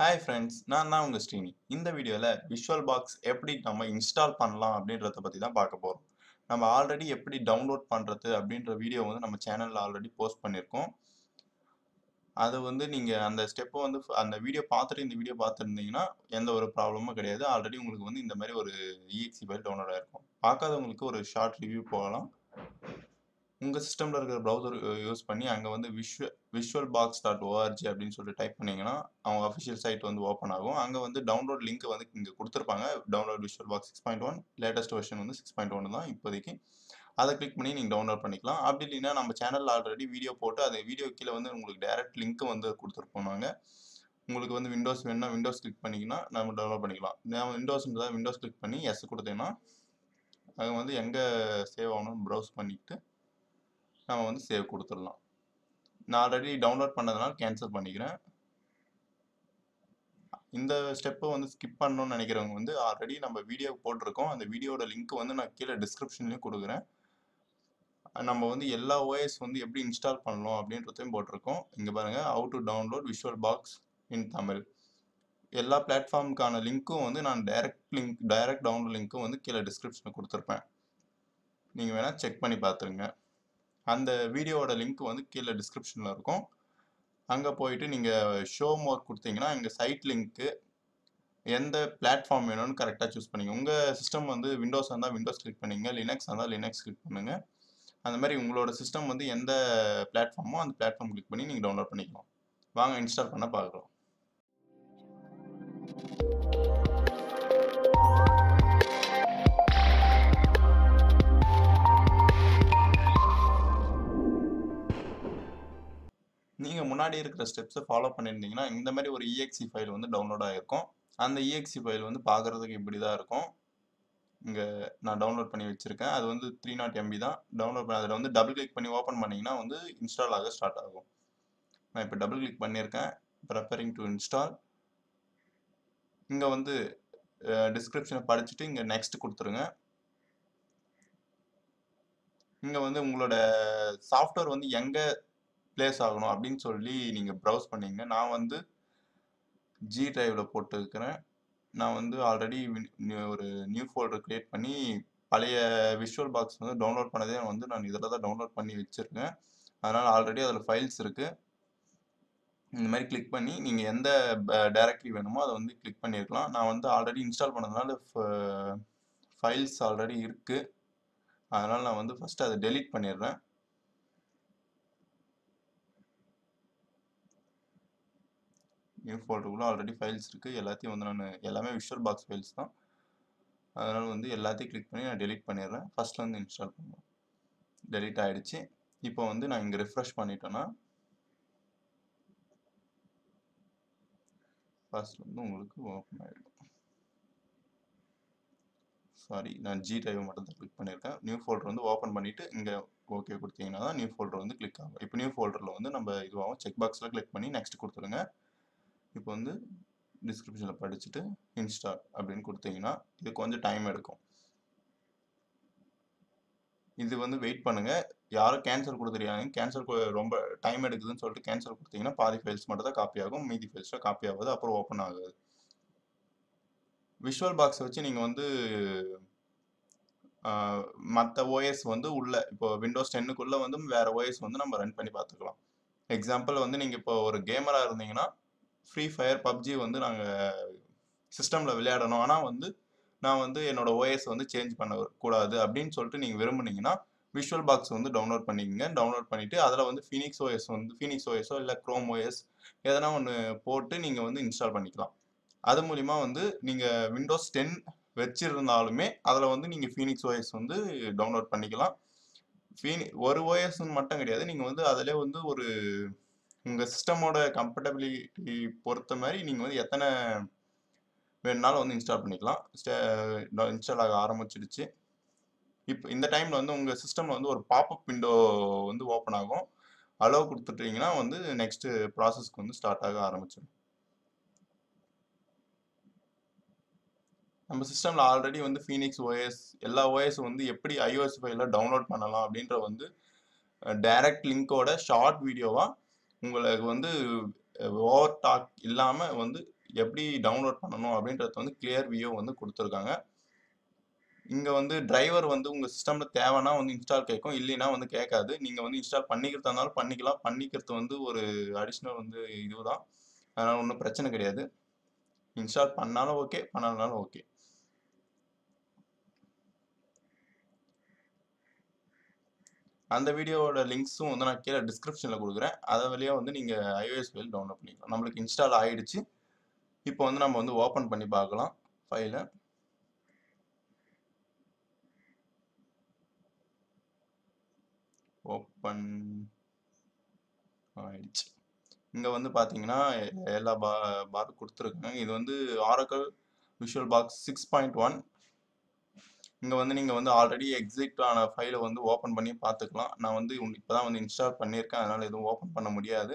Hi friends, நான் தான் உங்க ஸ்ரீனி. இந்த வீடியோல VirtualBox எப்படி நம்ம இன்ஸ்டால் பண்ணலாம் அப்படின்றத பத்தி தான் பார்க்க போறோம். நம்ம ஆல்ரெடி எப்படி டவுன்லோட் பண்றது அப்படின்ற வீடியோ வந்து நம்ம சேனல்ல ஆல்ரெடி போஸ்ட் பண்ணியிருக்கோம். அது வந்து நீங்க அந்த ஸ்டெப்பை வந்து அந்த வீடியோ பார்த்துட்டு இந்த வீடியோ பார்த்துருந்தீங்கன்னா எந்த ஒரு ப்ராப்ளமும் கிடையாது. ஆல்ரெடி உங்களுக்கு வந்து இந்த மாதிரி ஒரு EXE ஃபைல் டவுன்லோட் ஆயிருக்கும். பார்க்காதவங்களுக்கு ஒரு ஷார்ட் ரிவ்யூ போகலாம். உங்க சிஸ்டம்ல இருக்கிற ப்ரௌசர் யூஸ் பண்ணி அங்க வந்து visualbox.org அப்படின்னு சொல்லி டைப் பண்ணீங்கன்னா அவங்க அஃபிஷியல் சைட் வந்து ஓப்பன் ஆகும். அங்க வந்து டவுன்லோட் லிங்க் வந்து இங்க கொடுத்துருப்பாங்க. டவுன்லோட் VirtualBox 6.1 லேட்டஸ்ட் வெர்ஷன் வந்து 6.1 தான் இப்போதைக்கு. அதை கிளிக் பண்ணி நீங்க டவுன்லோட் பண்ணிக்கலாம். அப்படி இல்லைன்னா நம்ம சேனல்ல ஆல்ரெடி வீடியோ போட்டு அந்த வீடியோ கீழே வந்து உங்களுக்கு டைரக்ட் லிங்க் வந்து கொடுத்துருப்போம் நாங்க. உங்களுக்கு வந்து விண்டோஸ் வேணும்னா விண்டோஸ் கிளிக் பண்ணிங்கன்னா நம்ம டவுன்லோட் பண்ணிக்கலாம். நான் விண்டோஸ் கிளிக் பண்ணி எஸ் கொடுத்தேன்னா அது வந்து எங்க சேவ் ஆகணும்னு ப்ரௌஸ் பண்ணிட்டு நம்ம வந்து சேவ் கொடுத்துடலாம். நான் ஆல்ரெடி டவுன்லோட் பண்ணதுனால கேன்சல் பண்ணிக்கிறேன். இந்த ஸ்டெப்பை வந்து ஸ்கிப் பண்ணணும்னு நினைக்கிறவங்க வந்து ஆல்ரெடி நம்ம வீடியோ போட்டிருக்கோம். அந்த வீடியோட லிங்க் வந்து நான் கீழே டிஸ்கிரிப்ஷன்லையும் கொடுக்குறேன். நம்ம வந்து எல்லா OS வந்து எப்படி இன்ஸ்டால் பண்ணணும் அப்படின்றதையும் போட்டிருக்கோம். இங்கே பாருங்க, ஹவு டு டவுன்லோட் VirtualBox இன் தமிழ். எல்லா பிளாட்ஃபார்முக்கான லிங்க்கும் வந்து நான் டைரக்ட் டவுன்லோட் லிங்க்கும் வந்து கீழே டிஸ்கிரிப்ஷனில் கொடுத்துருப்பேன். நீங்கள் வேணால் செக் பண்ணி பார்த்துருங்க. அந்த வீடியோவோட லிங்க் வந்து கீழே டிஸ்கிரிப்ஷனில் இருக்கும். அங்கே போயிட்டு நீங்கள் ஷோ மோர் கொடுத்தீங்கன்னா இங்கே சைட் லிங்க்கு எந்த பிளாட்ஃபார்ம் வேணும்னு கரெக்டாக சூஸ் பண்ணிங்க. உங்கள் சிஸ்டம் வந்து விண்டோஸ் இருந்தால் விண்டோஸ் கிளிக் பண்ணிங்க, லினக்ஸ் இருந்தால் லினக்ஸ் கிளிக் பண்ணுங்க. அந்த மாதிரி உங்களோட சிஸ்டம் வந்து எந்த பிளாட்ஃபார்மோ அந்த பிளாட்ஃபார்ம் கிளிக் பண்ணி நீங்கள் டவுன்லோட் பண்ணிக்கலாம். வாங்க இன்ஸ்டால் பண்ண பார்க்கலாம். நீங்கள் முன்னாடி இருக்கிற ஸ்டெப்ஸை ஃபாலோ பண்ணியிருந்தீங்கன்னா இந்த மாதிரி ஒரு EXE ஃபைல் வந்து டவுன்லோட் ஆகிருக்கும். அந்த EXE ஃபைல் வந்து பார்க்குறதுக்கு இப்படி தான் இருக்கும். இங்கே நான் டவுன்லோட் பண்ணி வச்சுருக்கேன். அது வந்து 300 MB தான். டவுன்லோட் பண்ணி அதில் வந்து டபுள் கிளிக் பண்ணி ஓப்பன் பண்ணிங்கன்னா வந்து இன்ஸ்டால் ஆக ஸ்டார்ட் ஆகும். நான் இப்போ டபுள் கிளிக் பண்ணியிருக்கேன். Preparing to install. இங்கே வந்து டிஸ்கிரிப்ஷனை படிச்சுட்டு இங்கே நெக்ஸ்ட் கொடுத்துருங்க. இங்கே வந்து உங்களோட சாஃப்ட்வேர் வந்து எங்கே பிளேஸ் ஆகணும் அப்படின்னு சொல்லி நீங்கள் ப்ரௌஸ் பண்ணீங்க. நான் வந்து G டிரைவில் போட்டுருக்கிறேன். நான் வந்து ஆல்ரெடி ஒரு நியூ ஃபோல்டர் கிரியேட் பண்ணி பழைய VirtualBox வந்து டவுன்லோட் பண்ணதே வந்து நான் இதில் தான் டவுன்லோட் பண்ணி வச்சுருக்கேன். அதனால் ஆல்ரெடி அதில் ஃபைல்ஸ் இருக்குது. இந்த மாதிரி கிளிக் பண்ணி நீங்கள் எந்த டைரக்டரி வேணுமோ அதை வந்து கிளிக் பண்ணியிருக்கலாம். நான் வந்து ஆல்ரெடி இன்ஸ்டால் பண்ணதுனால ஃபைல்ஸ் ஆல்ரெடி இருக்குது. அதனால் நான் வந்து ஃபஸ்ட்டு அதை டெலீட் பண்ணிடுறேன். நியூ ஃபோல்டருக்குள்ளே ஆல்ரெடி ஃபைல்ஸ் இருக்குது. எல்லாத்தையும் வந்து நான் எல்லாமே VirtualBox ஃபைல்ஸ் தான். அதனால் வந்து எல்லாத்தையும் கிளிக் பண்ணி நான் டெலீட் பண்ணிடுறேன். ஃபஸ்ட்டில் வந்து இன்ஸ்டால் பண்ணுவேன். டெலீட் ஆகிடுச்சு. இப்போ வந்து நான் இங்கே ரெஃப்ரெஷ் பண்ணிட்டேன்னா ஃபர்ஸ்ட் வந்து உங்களுக்கு ஓப்பன் ஆகிடும். சாரி, நான் G டிரைவை மட்டும் தான் கிளிக் பண்ணியிருக்கேன். நியூ ஃபோல்டர் வந்து ஓப்பன் பண்ணிவிட்டு இங்கே ஓகே கொடுத்தீங்கன்னா தான் நியூ ஃபோல்டர் வந்து கிளிக் ஆகும். இப்போ நியூ ஃபோல்டரில் வந்து நம்ம இதுவாகும். செக் பாக்ஸில் கிளிக் பண்ணி நெக்ஸ்ட் கொடுத்துருங்க. இப்போ வந்து டிஸ்கிரிப்ஷனில் படிச்சுட்டு இன்ஸ்டால் அப்படின்னு கொடுத்தீங்கன்னா இது கொஞ்சம் டைம் எடுக்கும். இது வந்து வெயிட் பண்ணுங்க. யாரும் கேன்சல் கொடுத்துருக்காங்க. கேன்சல் ரொம்ப டைம் எடுக்குதுன்னு சொல்லிட்டு கேன்சல் கொடுத்தீங்கன்னா பாதி ஃபைல்ஸ் மட்டும் தான் காப்பி ஆகும், மீதி ஃபைல்ஸில் காப்பி ஆகுது, அப்புறம் ஓப்பன் ஆகுது. VirtualBox வச்சு நீங்கள் வந்து மற்ற OS வந்து உள்ள இப்போ விண்டோஸ் 10க்குள்ளே வந்து வேறு OS வந்து நம்ம ரன் பண்ணி பார்த்துக்கலாம். எக்ஸாம்பிள் வந்து நீங்கள் இப்போ ஒரு கேமராக இருந்தீங்கன்னா Freefire PUBG வந்து நாங்கள் சிஸ்டமில் விளையாடணும், ஆனால் வந்து நான் வந்து என்னோட OS வந்து சேஞ்ச் பண்ணக்கூடாது அப்படின்னு சொல்லிட்டு நீங்கள் விரும்புனீங்கன்னா VirtualBox வந்து டவுன்லோட் பண்ணிக்கங்க. டவுன்லோட் பண்ணிவிட்டு அதில் வந்து ஃபீனிக்ஸ் OSஓ இல்லை Chrome OS எதனா ஒன்று போட்டு நீங்கள் வந்து இன்ஸ்டால் பண்ணிக்கலாம். அது மூலிமா வந்து நீங்கள் விண்டோஸ் 10 வச்சிருந்தாலுமே அதில் வந்து நீங்கள் ஃபீனிக்ஸ் OS வந்து டவுன்லோட் பண்ணிக்கலாம். ஒரு OSன்னு மட்டும் கிடையாது, நீங்கள் வந்து அதிலே வந்து ஒரு உங்கள் சிஸ்டமோட கம்ஃபர்டபிலிட்டி பொறுத்த மாதிரி நீங்கள் வந்து எத்தனை வேணுனாலும் வந்து இன்ஸ்டால் பண்ணிக்கலாம். இன்ஸ்டால் ஆக ஆரம்பிச்சிடுச்சு. இப்போ இந்த டைமில் வந்து உங்கள் சிஸ்டமில் வந்து ஒரு பாப்அப் விண்டோ வந்து ஓப்பன் ஆகும். அலோவ் கொடுத்துட்டீங்கன்னா வந்து நெக்ஸ்ட்டு ப்ராசஸ்க்கு வந்து ஸ்டார்ட் ஆக ஆரம்பிச்சிடும். நம்ம சிஸ்டமில் ஆல்ரெடி வந்து ஃபீனிக்ஸ் OS எல்லா OS வந்து எப்படி iOS ஃபைலில் டவுன்லோட் பண்ணலாம் அப்படின்ற வந்து டைரக்ட் லிங்கோட ஷார்ட் வீடியோவாக உங்களுக்கு வந்து ஓவர் டாக் இல்லாமல் வந்து எப்படி டவுன்லோட் பண்ணணும் அப்படின்றது வந்து கிளியர் வியூ வந்து கொடுத்துருக்காங்க. இங்கே வந்து டிரைவர் வந்து உங்கள் சிஸ்டமில் தேவைன்னா வந்து இன்ஸ்டால் கேட்கும், இல்லைன்னா வந்து கேட்காது. நீங்கள் வந்து இன்ஸ்டால் பண்ணிக்கிறதா இருந்தாலும் பண்ணிக்கலாம். பண்ணிக்கிறது வந்து ஒரு அடிஷ்னல் வந்து இதுதான், அதனால் ஒன்றும் பிரச்சனை கிடையாது. இன்ஸ்டால் பண்ணாலும் ஓகே, பண்ணாலும் ஓகே. அந்த வீடியோவோட லிங்க்ஸும் வந்து நான் கீழே டிஸ்கிரிப்ஷனில் கொடுக்குறேன். அதை வழியாக வந்து நீங்கள் iOS ஃபைல் டவுன்லோட் பண்ணிக்கலாம். நம்மளுக்கு இன்ஸ்டால் ஆகிடுச்சு. இப்போ வந்து நம்ம வந்து ஓப்பன் பண்ணி பார்க்கலாம் ஃபைலை. ஓப்பன் ஆயிடுச்சு. இங்கே வந்து பார்த்தீங்கன்னா எல்லா பார் கொடுத்துருக்காங்க. இது வந்து ஆரக்கிள் VirtualBox 6.1. இங்கே வந்து நீங்கள் வந்து ஆல்ரெடி எக்ஸிட் ஆன ஃபைலை வந்து ஓப்பன் பண்ணி பார்த்துக்கலாம். நான் வந்து இப்போ தான் வந்து இன்ஸ்டால் பண்ணியிருக்கேன், அதனால் எதுவும் ஓப்பன் பண்ண முடியாது.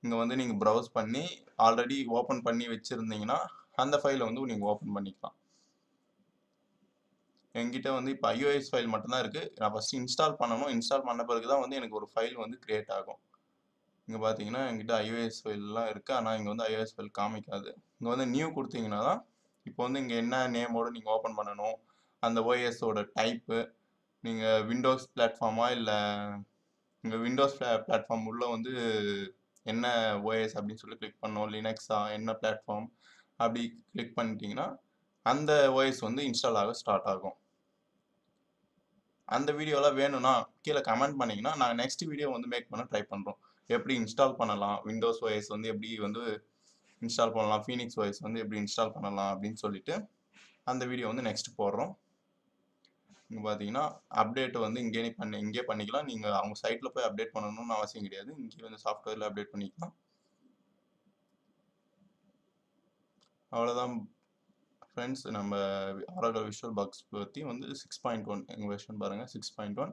இங்கே வந்து நீங்கள் ப்ரௌஸ் பண்ணி ஆல்ரெடி ஓப்பன் பண்ணி வச்சுருந்தீங்கன்னா அந்த ஃபைலை வந்து நீங்கள் ஓப்பன் பண்ணிக்கலாம். என்கிட்ட வந்து இப்போ iOS ஃபைல் மட்டும்தான் இருக்குது. நான் ஃபஸ்ட்டு இன்ஸ்டால் பண்ணணும். இன்ஸ்டால் பண்ண பிறகு தான் வந்து எனக்கு ஒரு ஃபைல் வந்து க்ரியேட் ஆகும். இங்கே பார்த்தீங்கன்னா என்கிட்ட iOS ஃபைல்லாம் இருக்குது, ஆனால் இங்கே வந்து iOS ஃபைல் காமிக்காது. இங்கே வந்து நியூ கொடுத்தீங்கன்னா தான் இப்போ வந்து இங்கே என்ன நேமோடு நீங்கள் ஓப்பன் பண்ணணும், அந்த ஓஎஸோட டைப்பு, நீங்கள் விண்டோஸ் பிளாட்ஃபார்மா இல்லை இங்கே விண்டோஸ் பிளாட்ஃபார்ம் உள்ள வந்து என்ன ஓஎஸ் அப்படின்னு சொல்லி கிளிக் பண்ணணும், லினக்ஸா என்ன பிளாட்ஃபார்ம் அப்படி கிளிக் பண்ணிட்டீங்கன்னா அந்த ஓஎஸ் வந்து இன்ஸ்டால் ஆக ஸ்டார்ட் ஆகும். அந்த வீடியோலாம் வேணும்னா கீழே கமெண்ட் பண்ணிங்கன்னா நாங்கள் நெக்ஸ்ட் வீடியோ வந்து மேக் பண்ண ட்ரை பண்ணுறோம். எப்படி இன்ஸ்டால் பண்ணலாம், விண்டோஸ் ஓஎஸ் வந்து எப்படி வந்து இன்ஸ்டால் பண்ணலாம், ஃபீனிக்ஸ் ஓஎஸ் வந்து எப்படி இன்ஸ்டால் பண்ணலாம் அப்படின்னு சொல்லிட்டு அந்த வீடியோ வந்து நெக்ஸ்ட் போடுறோம். இங்கே பார்த்தீங்கன்னா அப்டேட் வந்து இங்கே பண்ணிக்கலாம். நீங்கள் அவங்க சைட்டில் போய் அப்டேட் பண்ணணும்னு அவசியம் கிடையாது. இங்கே வந்து சாஃப்ட்வேரில் அப்டேட் பண்ணிக்கலாம். அவ்வளோதான் ஃப்ரெண்ட்ஸ். நம்ம ஆரக்கிள் VirtualBox பற்றி வந்து 6.1 எங்கள் வெர்ஷன் பாருங்கள், 6.1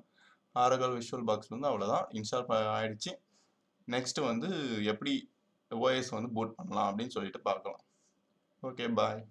ஆரக்கிள் VirtualBox வந்து அவ்வளோதான் இன்ஸ்டால் ஆகிடுச்சு. நெக்ஸ்ட்டு வந்து எப்படி ஓஎஸ் வந்து பூட் பண்ணலாம் அப்படின்னு சொல்லிட்டு பார்க்கலாம். ஓகே, பாய்.